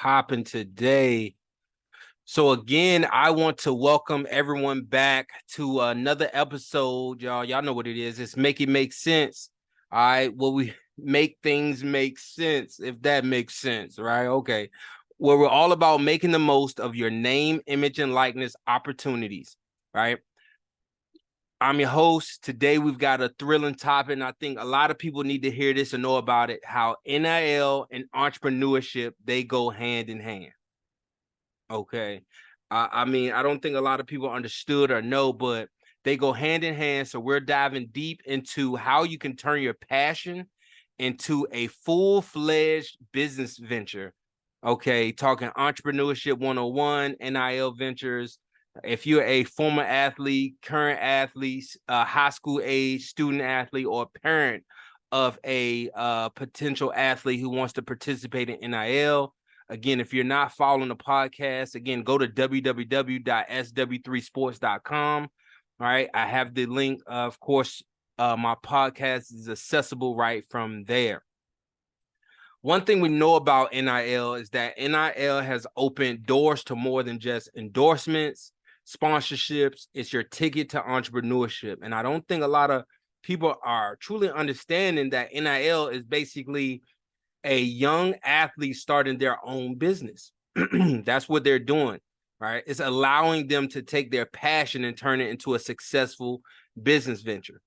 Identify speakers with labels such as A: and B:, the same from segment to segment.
A: popping today? So again, I want to welcome everyone back to another episode, y'all. Y'all know what it is. It's Make It Make Sense. All right. Well, we make things make sense, if that makes sense, right? Okay. Where we're all about making the most of your name, image, and likeness opportunities, right? I'm your host. Today, we've got a thrilling topic, and I think a lot of people need to hear this and know about it, how NIL and entrepreneurship, they go hand in hand. Okay. I mean, I don't think a lot of people understood or know, but they go hand in hand. So we're diving deep into how you can turn your passion into a full-fledged business venture. Okay, talking entrepreneurship 101, NIL ventures. If you're a former athlete, current athlete, high school age student athlete, or parent of a potential athlete who wants to participate in NIL. Again, if you're not following the podcast, again, go to www.sw3sports.com. All right. I have the link. Of course, my podcast is accessible right from there. One thing we know about NIL is that NIL has opened doors to more than just endorsements, sponsorships. It's your ticket to entrepreneurship. And I don't think a lot of people are truly understanding that NIL is basically a young athlete starting their own business. That's what they're doing, right? It's allowing them to take their passion and turn it into a successful business venture.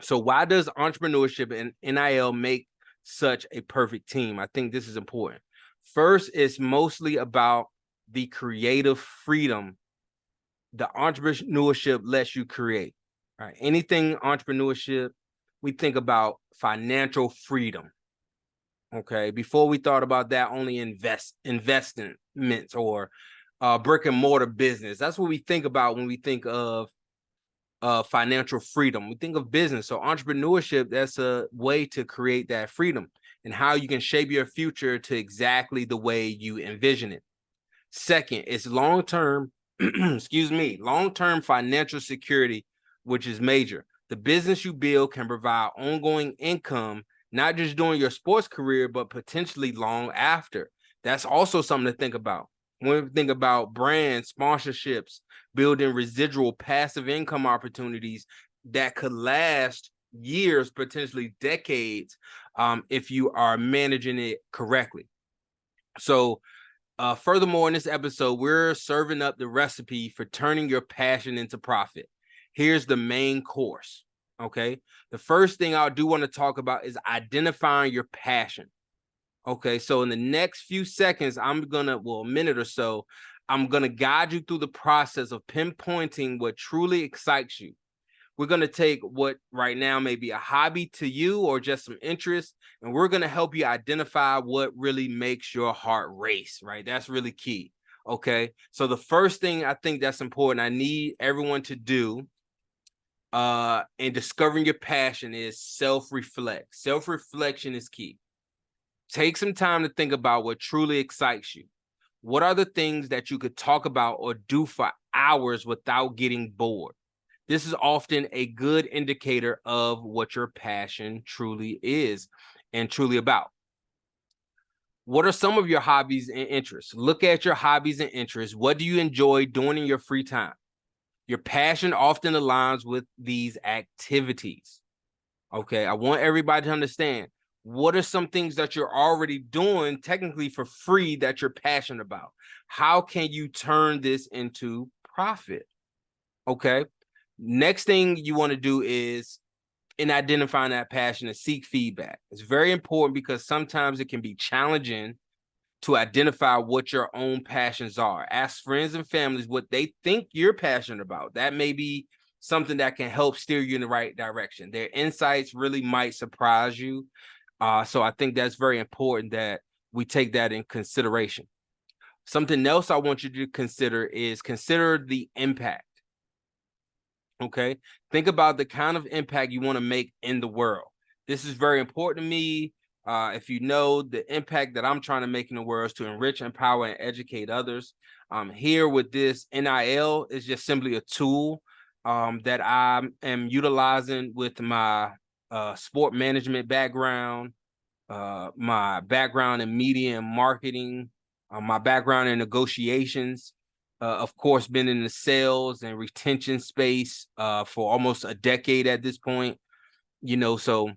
A: So why does entrepreneurship and NIL make such a perfect team? I think this is important. First, it's mostly about the creative freedom the entrepreneurship lets you create, right? Anything entrepreneurship, we think about financial freedom. Okay, before we thought about that, only investments or brick and mortar business. That's what we think about when we think of financial freedom. We think of business. So entrepreneurship, that's a way to create that freedom and how you can shape your future to exactly the way you envision it. Second, it's long-term, long-term financial security, which is major. The business you build can provide ongoing income, not just during your sports career, but potentially long after. That's also something to think about. When we think about brands, sponsorships, building residual passive income opportunities that could last years, potentially decades, if you are managing it correctly. So furthermore, in this episode, we're serving up the recipe for turning your passion into profit. Here's the main course, okay? The first thing I do want to talk about is identifying your passion. Okay, so in the next few seconds, a minute or so, I'm going to guide you through the process of pinpointing what truly excites you. We're going to take what right now may be a hobby to you or just some interest, and we're going to help you identify what really makes your heart race, right? That's really key. Okay, so the first thing I think that's important, I need everyone to do in discovering your passion is self-reflect. Self-reflection is key. Take some time to think about what truly excites you. What are the things that you could talk about or do for hours without getting bored? This is often a good indicator of what your passion truly is and truly about. What are some of your hobbies and interests? Look at your hobbies and interests. What do you enjoy doing in your free time? Your passion often aligns with these activities. Okay, I want everybody to understand, what are some things that you're already doing technically for free that you're passionate about? How can you turn this into profit? Okay. Next thing you want to do is, in identifying that passion, is seek feedback. It's very important because sometimes it can be challenging to identify what your own passions are. Ask friends and families what they think you're passionate about. That may be something that can help steer you in the right direction. Their insights really might surprise you. So I think that's very important that we take that in consideration. Something else I want you to consider is the impact. Okay, think about the kind of impact you want to make in the world. This is very important to me. If you know, the impact that I'm trying to make in the world is to enrich, empower, and educate others. Here with this NIL is just simply a tool that I am utilizing with my sport management background, my background in media and marketing, My background in negotiations, of course, been in the sales and retention space for almost a decade at this point, so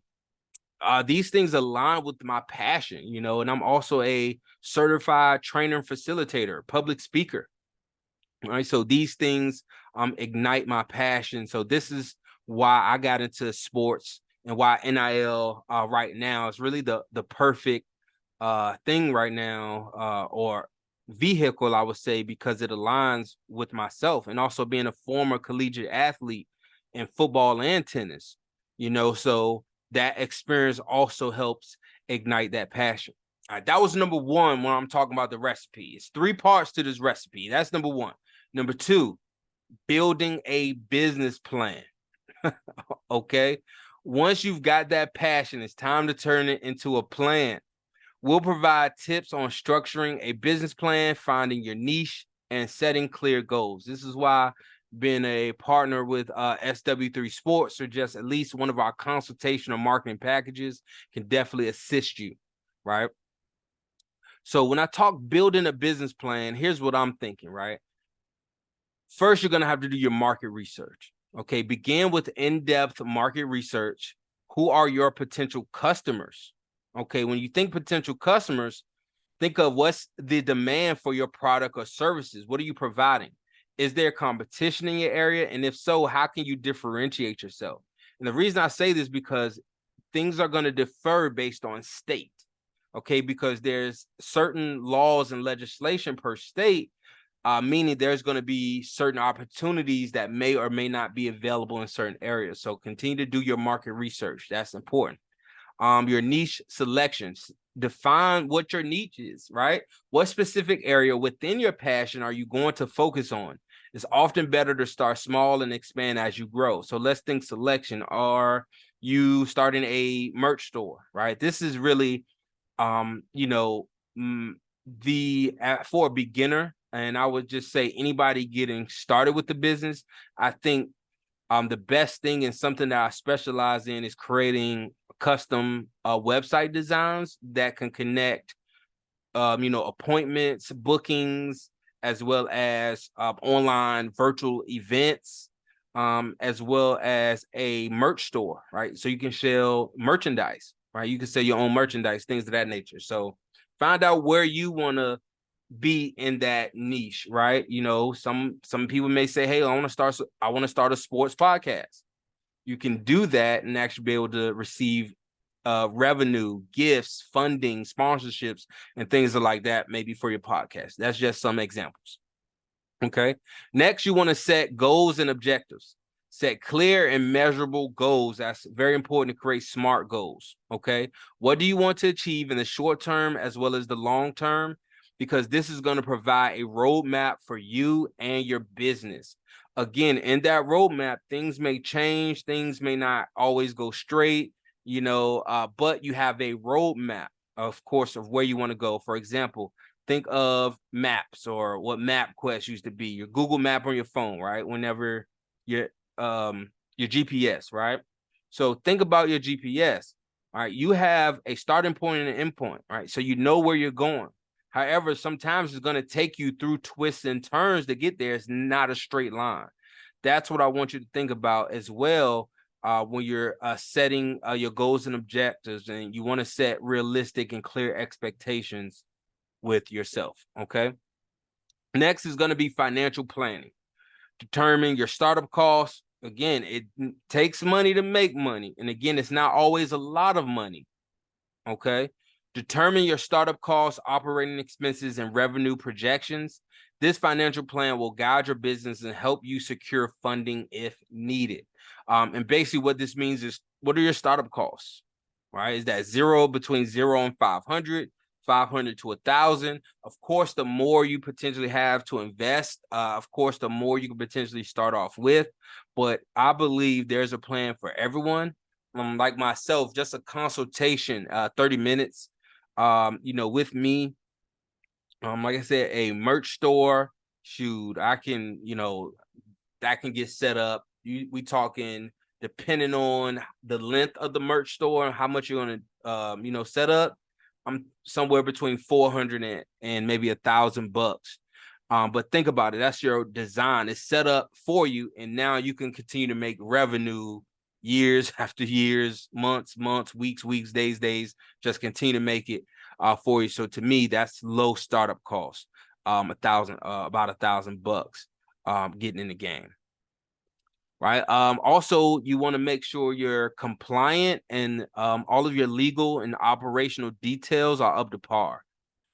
A: these things align with my passion, and I'm also a certified trainer and facilitator, public speaker. All right. So these things ignite my passion. So this is why I got into sports and why NIL right now is really the perfect thing right now, or vehicle, I would say, because it aligns with myself, and also being a former collegiate athlete in football and tennis, so that experience also helps ignite that passion. All right, that was number one when I'm talking about the recipe. It's 3 parts to this recipe. That's number one. Number two, building a business plan. Okay. Once you've got that passion, it's time to turn it into a plan. We'll provide tips on structuring a business plan, finding your niche, and setting clear goals. This is why being a partner with SW3 Sports, or just at least one of our consultation or marketing packages, can definitely assist you, right? So when I talk building a business plan, here's what I'm thinking, right? First, you're going to have to do your market research. Okay, begin with in-depth market research. Who are your potential customers? Okay, when you think potential customers, think of what's the demand for your product or services. What are you providing? Is there competition in your area? And if so, how can you differentiate yourself? And the reason I say this is because things are going to differ based on state. Okay, because there's certain laws and legislation per state, meaning there's going to be certain opportunities that may or may not be available in certain areas. So continue to do your market research. That's important. Your niche selections. Define what your niche is, right? What specific area within your passion are you going to focus on? It's often better to start small and expand as you grow. So let's think selection. Are you starting a merch store, right? This is really, for a beginner, and I would just say anybody getting started with the business, I think the best thing and something that I specialize in is creating custom website designs that can connect, appointments, bookings, as well as online virtual events, as well as a merch store, right? So you can sell merchandise, right? You can sell your own merchandise, things of that nature. So find out where you want to be in that niche, right? Some people may say, hey, I want to start a sports podcast. You can do that and actually be able to receive revenue, gifts, funding, sponsorships, and things like that, maybe for your podcast. That's just some examples. Okay. Next, you want to set goals and objectives. Set clear and measurable goals. That's very important to create SMART goals. Okay. What do you want to achieve in the short term as well as the long term? Because this is going to provide a roadmap for you and your business. Again, in that roadmap, things may change, things may not always go straight, but you have a roadmap, of course, of where you want to go. For example, think of maps, or what MapQuest used to be, your Google map on your phone, right? Whenever your GPS, right? So think about your GPS. All right, you have a starting point and an end point, right? So you know where you're going. However, sometimes it's going to take you through twists and turns to get there. It's not a straight line. That's what I want you to think about as well when you're setting your goals and objectives, and you want to set realistic and clear expectations with yourself. Okay. Next is going to be financial planning. Determine your startup costs. Again, it takes money to make money. And again, it's not always a lot of money. Okay. Determine your startup costs, operating expenses, and revenue projections. This financial plan will guide your business and help you secure funding if needed. And basically what this means is, what are your startup costs, right? Is that between 0 and 500? 500 to 1,000. Of course, the more you potentially have to invest, of course, the more you can potentially start off with. But I believe there's a plan for everyone. Like myself, just a consultation, 30 minutes, with me. Like I said, a merch store, shoot, I can, that can get set up. We talking depending on the length of the merch store and how much you're gonna, set up. I'm somewhere between 400 and maybe $1,000. But think about it. That's your design. It's set up for you. And now you can continue to make revenue years after years, months, weeks, days, just continue to make it for you. So to me, that's low startup cost. About $1,000 getting in the game. Right. Also, you want to make sure you're compliant and all of your legal and operational details are up to par.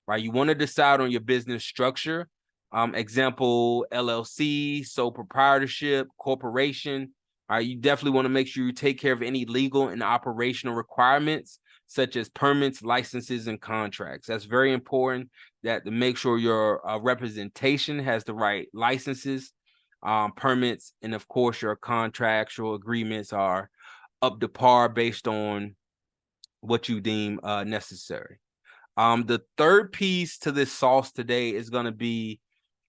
A: Right. You want to decide on your business structure. Example, LLC, sole proprietorship, corporation. All right. You definitely want to make sure you take care of any legal and operational requirements, such as permits, licenses, and contracts. That's very important that to make sure your representation has the right licenses, permits, and of course your contractual agreements are up to par based on what you deem necessary. The third piece to this sauce today is going to be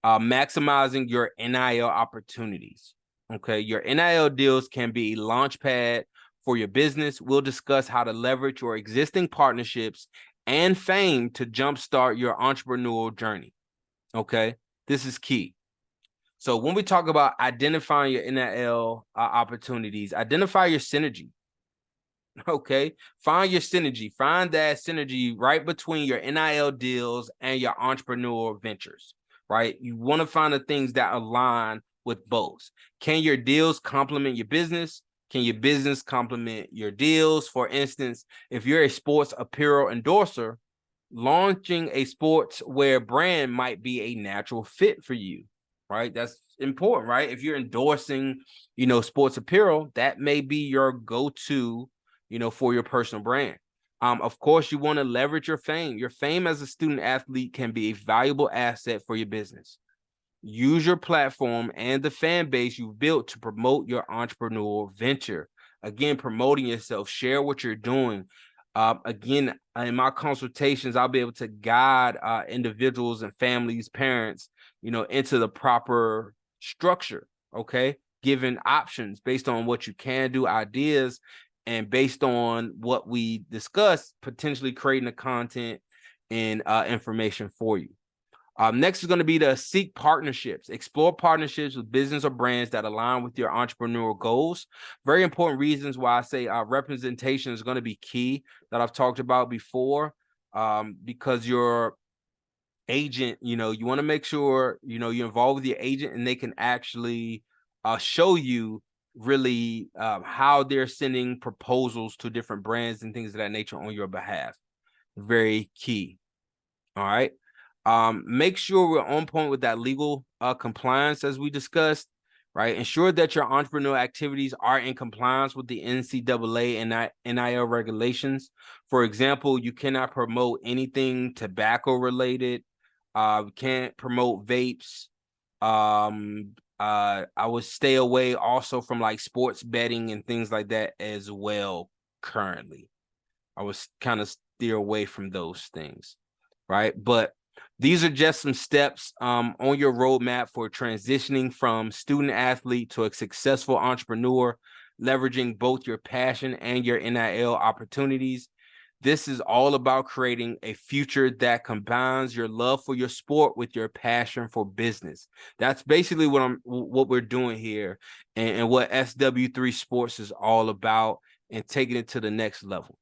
A: maximizing your NIL opportunities. Okay, your NIL deals can be a launch pad for your business. We'll discuss how to leverage your existing partnerships and fame to jumpstart your entrepreneurial journey. Okay, this is key. So when we talk about identifying your NIL opportunities, identify your synergy. Okay, find your synergy. Find that synergy right between your NIL deals and your entrepreneurial ventures, right? You want to find the things that align with both. Can your deals complement your business? Can your business complement your deals? For instance, if you're a sports apparel endorser, launching a sportswear brand might be a natural fit for you, right? That's important, right? If you're endorsing, sports apparel, that may be your go-to, for your personal brand. Of course, you want to leverage your fame. Your fame as a student athlete can be a valuable asset for your business. Use your platform and the fan base you've built to promote your entrepreneurial venture. Again, promoting yourself, share what you're doing. Again, in my consultations, I'll be able to guide individuals and families, parents, into the proper structure, okay? Given options based on what you can do, ideas, and based on what we discussed, potentially creating the content and information for you. Next is going to be to seek partnerships. Explore partnerships with business or brands that align with your entrepreneurial goals. Very important reasons why I say representation is going to be key that I've talked about before, because your agent, you want to make sure, you're involved with your agent and they can actually show you really how they're sending proposals to different brands and things of that nature on your behalf. Very key. All right. Make sure we're on point with that legal compliance as we discussed, right? Ensure that your entrepreneurial activities are in compliance with the NCAA and NIL regulations. For example, you cannot promote anything tobacco related. Can't promote vapes. I would stay away also from like sports betting and things like that as well. Currently, I would kind of steer away from those things, right? But these are just some steps on your roadmap for transitioning from student athlete to a successful entrepreneur, leveraging both your passion and your NIL opportunities. This is all about creating a future that combines your love for your sport with your passion for business. That's basically what we're doing here, and what SW3 Sports is all about, and taking it to the next level.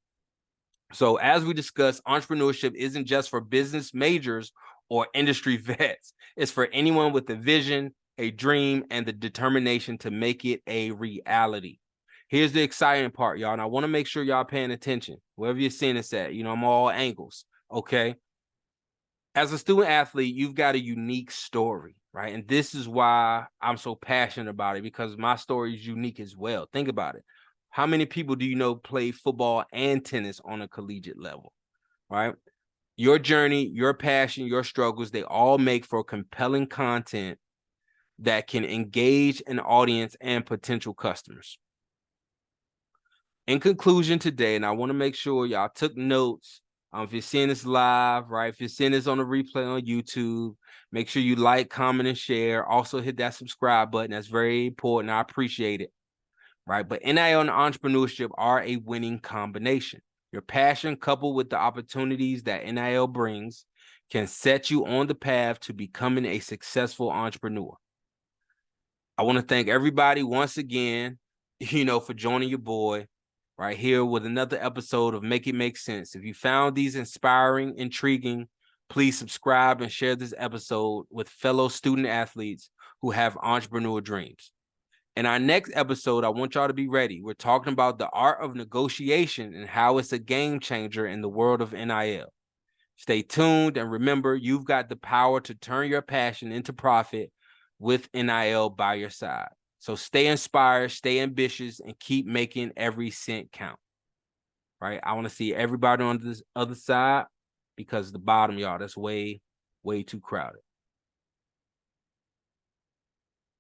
A: So as we discussed, entrepreneurship isn't just for business majors or industry vets. It's for anyone with a vision, a dream, and the determination to make it a reality. Here's the exciting part, y'all. And I want to make sure y'all paying attention. Wherever you're seeing this at, I'm all angles, okay? As a student athlete, you've got a unique story, right? And this is why I'm so passionate about it, because my story is unique as well. Think about it. How many people do you know play football and tennis on a collegiate level, right? Your journey, your passion, your struggles, they all make for compelling content that can engage an audience and potential customers. In conclusion today, and I want to make sure y'all took notes. If you're seeing this live, right? If you're seeing this on a replay on YouTube, make sure you like, comment, and share. Also hit that subscribe button. That's very important. I appreciate it. Right. But NIL and entrepreneurship are a winning combination. Your passion, coupled with the opportunities that NIL brings, can set you on the path to becoming a successful entrepreneur. I want to thank everybody once again, for joining your boy right here with another episode of Make It Make Sense. If you found these inspiring, intriguing, please subscribe and share this episode with fellow student athletes who have entrepreneur dreams. In our next episode, I want y'all to be ready. We're talking about the art of negotiation and how it's a game changer in the world of NIL. Stay tuned, and remember, you've got the power to turn your passion into profit with NIL by your side. So stay inspired, stay ambitious, and keep making every cent count. Right? I want to see everybody on this other side, because the bottom, y'all, that's way, way too crowded.